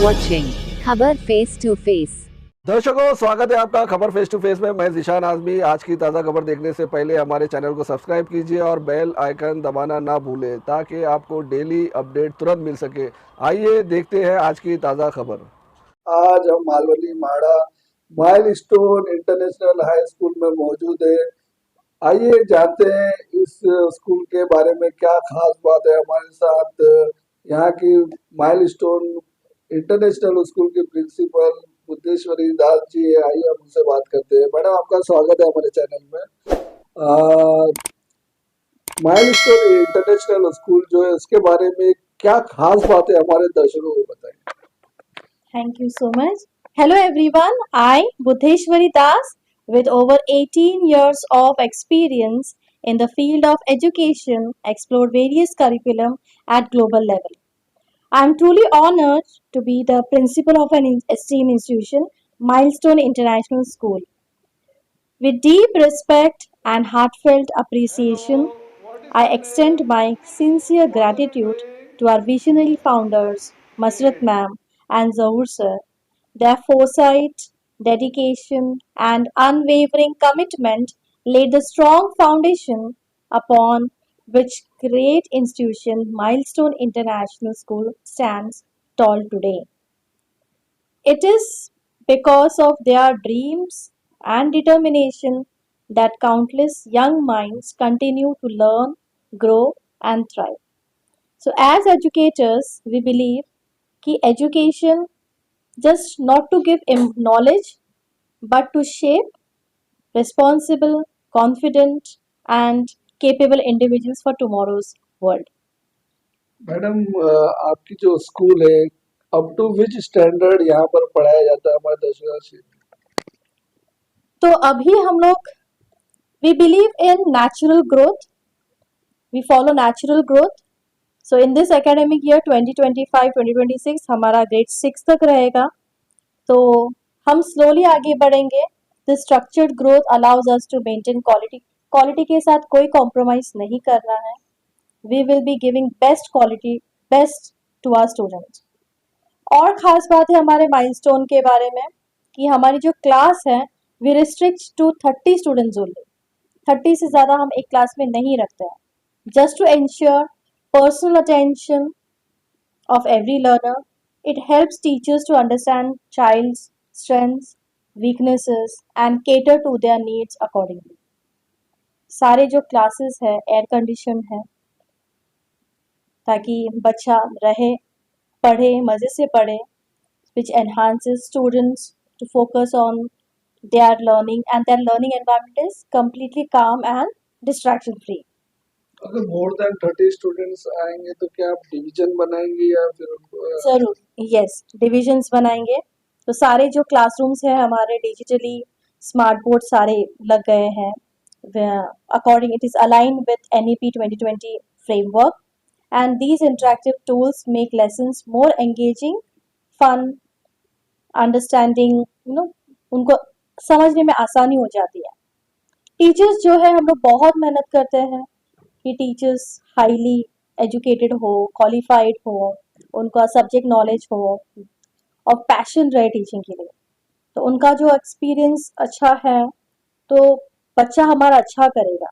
watching खबर face to face. दर्शकों, स्वागत है आपका खबर फेस टू फेस में। मैं ज़ीशान आज़मी। आज की ताज़ा खबर देखने से पहले हमारे चैनल को सब्सक्राइब कीजिए और बेल आइकन दबाना ना भूलें ताकि आपको डेली अपडेट तुरंत मिल सके। आइए देखते हैं आज की ताज़ा खबर। आज हम मालवनी माड़ा माइलस्टोन इंटरनेशनल हाई स्कूल में मौजूद है। आइए जानते हैं इस स्कूल के बारे में क्या खास बात है। हमारे साथ यहाँ की माइलस्टोन इंटरनेशनल स्कूल की प्रिंसिपल बुद्धेश्वरी दास जी है। आइए हम उनसे बात करते हैं। मैडम, आपका स्वागत है हमारे चैनल में। माइलस्टोन इंटरनेशनल स्कूल जो है उसके बारे में क्या खास बात है, हमारे दर्शकों को बताइए। Thank you so much. Hello everyone, I, Buddheshwari Das, with over 18 years of experience in the field of education, explored various curriculum at global level. I am truly honored to be the principal of an esteemed institution, Milestone International School. With deep respect and heartfelt appreciation, I extend my sincere gratitude to our visionary founders, Masrat Ma'am and Zahoor Sir. Their foresight, dedication, and unwavering commitment laid the strong foundation upon which great institution Milestone International School stands tall today. It is because of their dreams and determination that countless young minds continue to learn, grow, and thrive. So, as educators, we believe कि education just not to give knowledge but to shape responsible, confident, and capable individuals for tomorrow's world. Madam, आपकी जो school है up to which standard यहाँ पर पढ़ाया जाता है हमारे दर्शकों से? तो अभी हम लोग we believe in natural growth, we follow natural growth. So in this academic year 2025-2026 हमारा ग्रेड 6 तक रहेगा, तो हम स्लोली आगे बढ़ेंगे. The structured growth allows us to maintain quality के साथ कोई कॉम्प्रोमाइज नहीं करना है. We will be giving best quality, best to our students. और खास बात है हमारे माइलस्टोन के बारे में कि हमारी जो क्लास है we restrict to 30 students only. 30 से ज़्यादा हम एक क्लास में नहीं रखते हैं, just to ensure personal attention of every learner. It helps teachers to understand child's strengths, weaknesses, and cater to their needs accordingly. सारे जो क्लासेस है एयर कंडीशन है ताकि बच्चा रहे, पढ़े, मज़े से पढ़े, which enhances students to focus on their learning, and their learning environment is completely calm and distraction free. अगर मोर देन 30 स्टूडेंट्स आएंगे तो क्या आप डिवीजन बनाएंगे या फिर? जरूर, यस, डिविजन्स बनाएंगे. तो सारे जो क्लासरूम्स हैं हमारे डिजिटली स्मार्ट बोर्ड सारे लग गए हैं. According it is align with NEP 2020 framework, and these interactive tools make lessons more engaging, fun, understanding, उनको समझने में आसानी हो जाती है. टीचर्स जो है हम लोग बहुत मेहनत करते हैं कि टीचर्स हाईली एजुकेटेड हो, क्वालिफाइड हो, उनका सब्जेक्ट नॉलेज हो और पैशन रहे टीचिंग के लिए. तो उनका जो एक्सपीरियंस अच्छा है तो बच्चा हमारा अच्छा करेगा.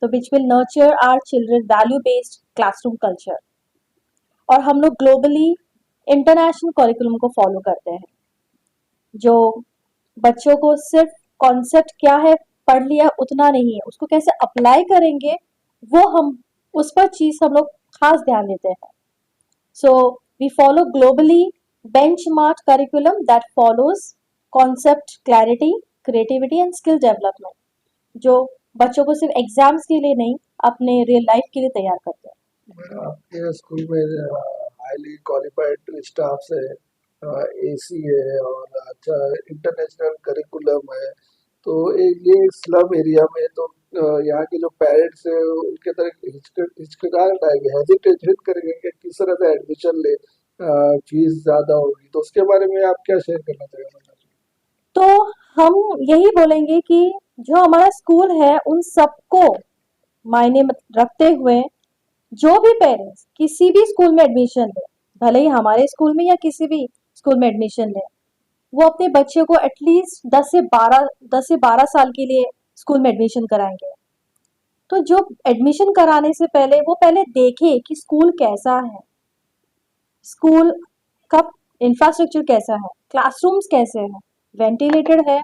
तो which will nurture our children value based classroom culture. और हम लोग ग्लोबली इंटरनेशनल करिकुलम को फॉलो करते हैं, जो बच्चों को सिर्फ कॉन्सेप्ट क्या है पढ़ लिया उतना नहीं है, उसको कैसे अप्लाई करेंगे वो हम उस पर चीज़ हम लोग खास ध्यान देते हैं. So we follow globally benchmark curriculum that follows concept clarity, creativity and skill development, जो बच्चों को सिर्फ एग्जाम्स के लिए नहीं अपने रियल लाइफ के लिए तैयार करते हैं. आपके स्कूल में हाईली क्वालिफाइड स्टाफ है, AC है और अच्छा इंटरनेशनल करिकुलम है, तो ये स्लम एरिया में तो यहाँ के जो पेरेंट्स है उनके तरह हिचकिचाहट आएगी, हेजिटेट करेंगे कि किस तरह से एडमिशन ले, फीस ज़्यादा होगी, तो उसके बारे में आप क्या शेयर करना चाहेंगे? तो हम यही बोलेंगे कि जो हमारा स्कूल है उन सबको मायने रखते हुए जो भी पेरेंट्स किसी भी स्कूल में एडमिशन ले, भले ही हमारे स्कूल में या किसी भी स्कूल में एडमिशन ले, वो अपने बच्चे को एटलीस्ट 10 से 12 साल के लिए स्कूल में एडमिशन कराएंगे। तो जो एडमिशन कराने से पहले वो पहले देखे कि स्कूल कैसा है, स्कूल का इंफ्रास्ट्रक्चर कैसा है, क्लासरूम्स कैसे हैं, वेंटिलेटेड है,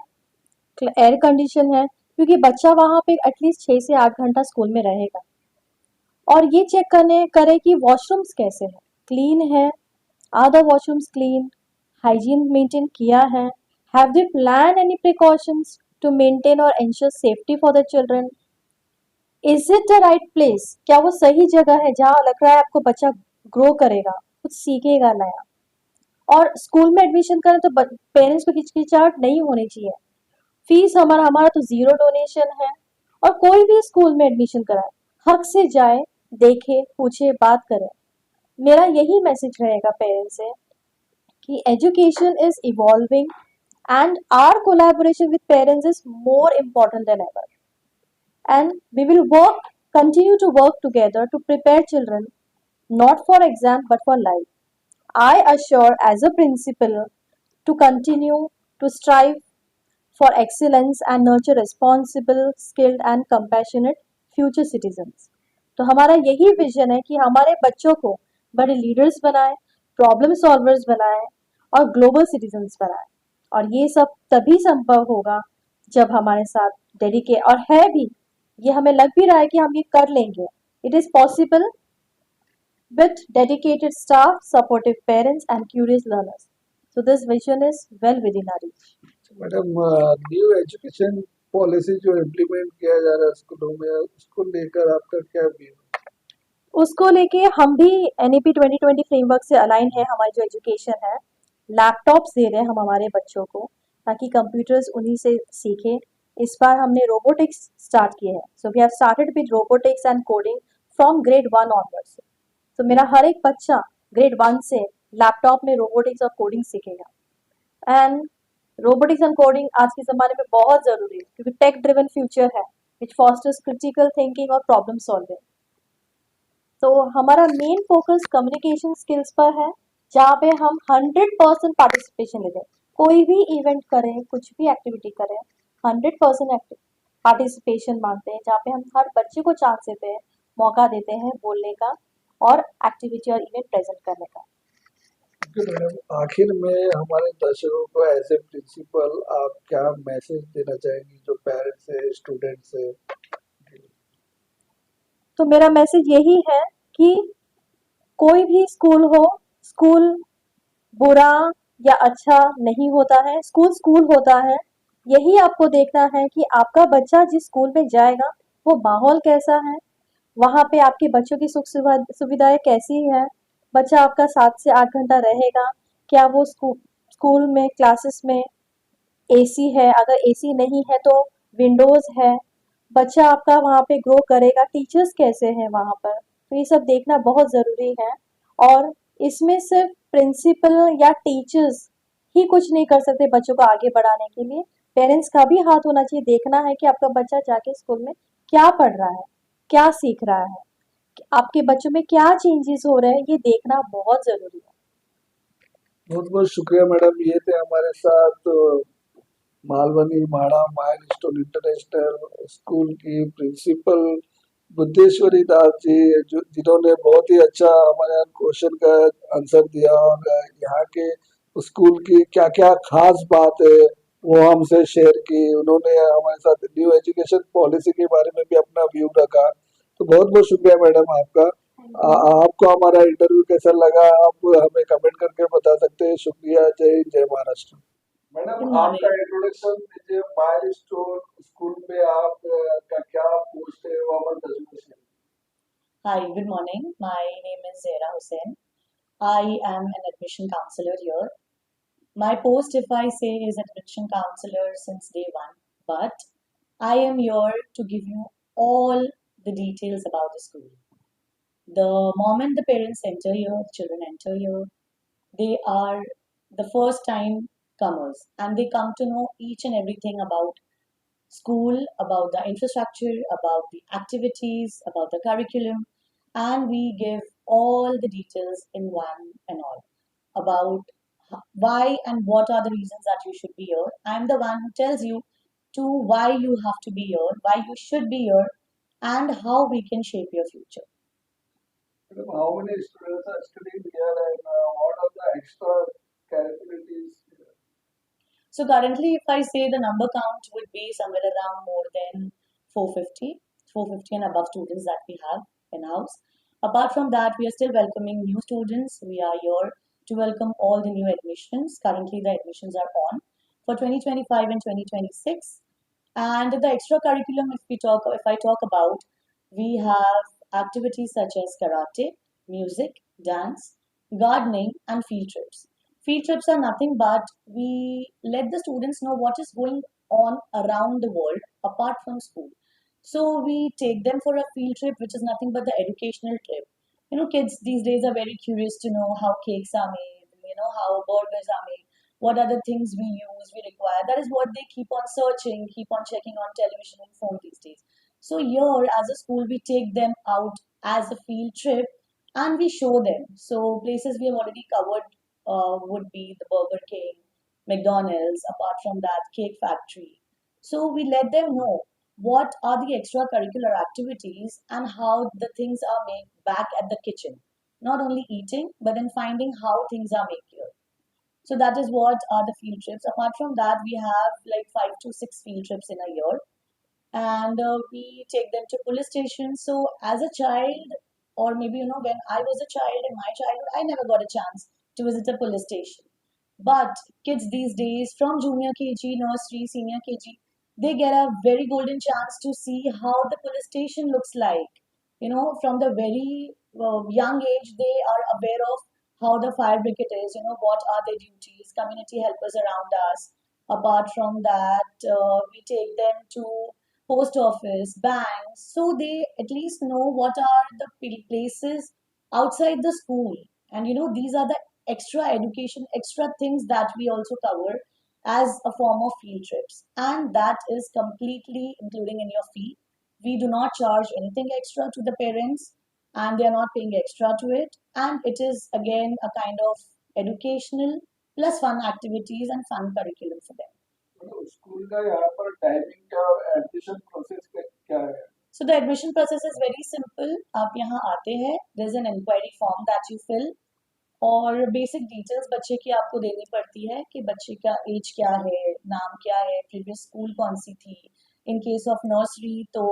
एयर कंडीशन है, क्योंकि बच्चा वहाँ पे एटलीस्ट 6 से 8 घंटा स्कूल में रहेगा। और ये चेक करे कि वॉशरूम्स कैसे हैं, क्लीन है, are the washrooms clean, hygiene maintain किया है, have they plan any precautions to maintain और ensure safety for the children, is it the right place, क्या वो सही जगह है जहाँ लग रहा है आपको बच्चा ग्रो करेगा, कुछ सीखेगा नया। और स्कूल में एडमिशन करें तो पेरेंट्स को हिचकिचाहट नहीं होनी चाहिए। फीस हमारा हमारा तो जीरो डोनेशन है, और कोई भी स्कूल में एडमिशन कराए हक से जाए, देखे, पूछे, बात करे। मेरा यही मैसेज रहेगा पेरेंट्स से कि education is evolving and our collaboration with parents is more important than ever, and we will continue to work together to prepare children not for exam but for life. I assure as a principal to continue to strive for excellence and nurture responsible, skilled and compassionate future citizens. तो हमारा यही vision है कि हमारे बच्चों को बड़े leaders बनाए, प्रॉब्लम सॉल्वर्स बनाए और ग्लोबल सिटीजन्स बनाए। और ये सब तभी संभव होगा जब हमारे साथ डेडिकेट, और है भी, ये हमें लग भी रहा है कि हम ये कर लेंगे। It is possible with dedicated staff, supportive parents and curious learners. So this vision is well within our reach. Madam, new education policy जो इम्प्लीमेंट किया जा रहा है स्कूलों में, उसको लेकर आपका क्या व्यू है? उसको लेके हम भी NEP 2020 फ्रेमवर्क से अलाइन है। हमारी जो एजुकेशन है, लैपटॉप्स दे रहे हैं हम हमारे बच्चों को ताकि कंप्यूटर्स उन्हीं से सीखें। इस बार हमने रोबोटिक्स स्टार्ट किए हैं, so we have started with robotics and coding from grade 1 onwards. तो मेरा हर एक बच्चा ग्रेड 1 से लैपटॉप में रोबोटिक्स और कोडिंग सीखेगा। एंड रोबोटिक्स एंड कोडिंग आज के ज़माने में बहुत ज़रूरी है क्योंकि टेक ड्रिवन फ्यूचर है विच फॉस्टर्स क्रिटिकल थिंकिंग और प्रॉब्लम सॉल्विंग। तो हमारा मेन फोकस कम्युनिकेशन स्किल्स पर है, जहाँ पे हम 100% पार्टिसिपेशन लेते हैं। कोई भी इवेंट करें, कुछ भी एक्टिविटी करें, 100% पार्टिसिपेशन मांगते हैं, जहाँ पे हम हर बच्चे को चांस देते हैं, मौका देते हैं बोलने का और एक्टिविटी और इवेंट प्रेजेंट करने का। मैडम, आखिर में हमारे दर्शकों को एज ए प्रिंसिपल आप क्या मैसेज देना चाहेंगी जो पेरेंट्स है, स्टूडेंट्स है? तो मेरा मैसेज यही है कि कोई भी स्कूल हो, स्कूल बुरा या अच्छा नहीं होता है, स्कूल स्कूल होता है। यही आपको देखना है कि आपका बच्चा जिस स्कूल में जाएगा वो माहौल कैसा है, वहाँ पे आपके बच्चों की सुख सुविधाएं कैसी है, बच्चा आपका 7 से 8 घंटा रहेगा, क्या वो स्कूल में क्लासेस में एसी है, अगर एसी नहीं है तो विंडोज है, बच्चा आपका वहाँ पे ग्रो करेगा, टीचर्स कैसे हैं वहाँ पर, तो ये सब देखना बहुत ज़रूरी है। और इसमें सिर्फ प्रिंसिपल या टीचर्स ही कुछ नहीं कर सकते बच्चों को आगे बढ़ाने के लिए, पेरेंट्स का भी हाथ होना चाहिए। देखना है कि आपका बच्चा जाके स्कूल में क्या पढ़ रहा है, क्या सीख रहा है, आपके बच्चों में क्या चेंजेस हो रहे हैं, ये देखना बहुत ज़रूरी है। बहुत बहुत शुक्रिया मैडम। ये थे हमारे साथ मालवनी माड़ा माइलस्टोन इंटरनेशनल स्कूल की प्रिंसिपल बुद्धेश्वरी दास जी, जो जिन्होंने बहुत ही अच्छा हमारे क्वेश्चन का आंसर दिया और यहाँ के स्कूल की क्या क्या खास बात है वो हमसे शेयर की। उन्होंने हमारे साथ न्यू एजुकेशन पॉलिसी के बारे में भी अपना व्यू रखा। तो बहुत बहुत शुक्रिया मैडम आपका। आपको हमारा इंटरव्यू कैसा लगा आप हमें कमेंट करके बता सकते हैं। शुक्रिया। जय हिंद, जय महाराष्ट्र। मैडम, आपका इंट्रोडक्शन दीजिए। माइलस्टोन स्कूल में आप का क्या पोस्ट है वो हमारे दर्शकों से। Hi, good morning. My name is Zaira Hussain. I am an admission counselor here. My post, if I say, is admission counselor since day one, but I am here to give you all the details about the school. The moment the parents enter here, the children enter here, they are the first time comers and they come to know each and everything about school, about the infrastructure, about the activities, about the curriculum, and we give all the details in one and all about why and what are the reasons that you should be here. I'm the one who tells you to why you have to be here, why you should be here, and how we can shape your future. Madam, how many students are studying here and what are the extra capabilities here? So currently, if I say the number count would be somewhere around more than 450 and above students that we have in-house. Apart from that, we are still welcoming new students. We are here to welcome all the new admissions. Currently, the admissions are on for 2025 and 2026. And the extra curriculum, if I talk about, we have activities such as karate, music, dance, gardening, and field trips. Field trips are nothing but we let the students know what is going on around the world apart from school. So we take them for a field trip, which is nothing but the educational trip. You know, kids these days are very curious to know how cakes are made, how burgers are made, what are the things we use, we require. That is what they keep on searching, keep on checking on television and phone these days. So here, as a school, we take them out as a field trip and we show them. So places we have already covered would be the Burger King, McDonald's, apart from that, Cake Factory. So we let them know what are the extracurricular activities and how the things are made back at the kitchen. Not only eating, but then finding how things are made here. So that is what are the field trips. Apart from that, we have like 5 to 6 field trips in a year, and we take them to police stations. So as a child, or maybe when I was a child in my childhood, I never got a chance to visit a police station. But kids these days, from junior KG, nursery, senior KG, they get a very golden chance to see how the police station looks like. From the very young age, they are aware of how the fire brigade is, what are their duties, community helpers around us. Apart from that, we take them to post office, banks, so they at least know what are the places outside the school. And these are the extra education, extra things that we also cover as a form of field trips. And that is completely including in your fee. We do not charge anything extra to the parents and they are not paying extra to it. And it is again a kind of educational plus fun activities and fun curriculum for them. मतलब school का यहाँ पर timing का और admission process क्या है? So the admission process is very simple. आप यहाँ आते हैं, there is an inquiry form that you fill और बेसिक डिटेल्स बच्चे की आपको देनी पड़ती है कि बच्चे का एज क्या है, नाम क्या है, प्रीवियस स्कूल कौन सी थी, इन केस ऑफ नर्सरी तो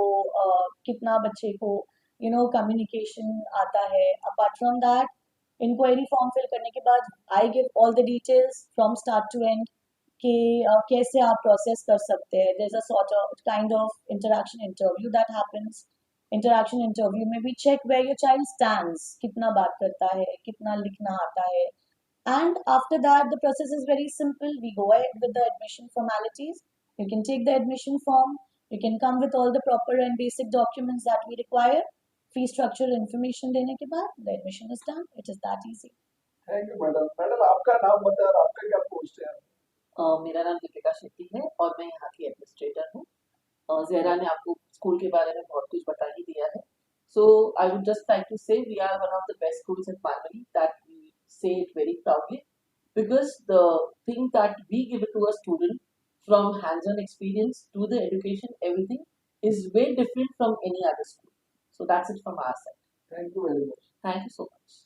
कितना बच्चे को कम्युनिकेशन आता है. Apart from that, enquiry form fill करने के बाद I give all the details from start to end कि कैसे आप प्रोसेस कर सकते हैं. There is a sort of kind of interaction interview that happens. Interaction interview में भी check where your child stands, कितना बात करता है, कितना लिखना आता है. And after that, the process is very simple. We go ahead with the admission formalities. You can take the admission form. You can come with all the proper and basic documents that we require. Fee structure information देने के बाद the admission is done. It is that easy. Thank you madam. Madam आपका नाम बताएं और आपका क्या post है? मेरा नाम दीपिका शेट्टी है और मैं यहाँ की एडमिनिस्ट्रेटर हूँ. ज़हरा ने आपको स्कूल के बारे में बहुत कुछ बता ही दिया है. So I would just like to say we are one of the best schools in Palmari, that we say it very proudly, because the thing that we give it to a student, from hands-on experience to the education, everything is way different from any other school. So that's it from our side. Thank you very much. Thank you so much.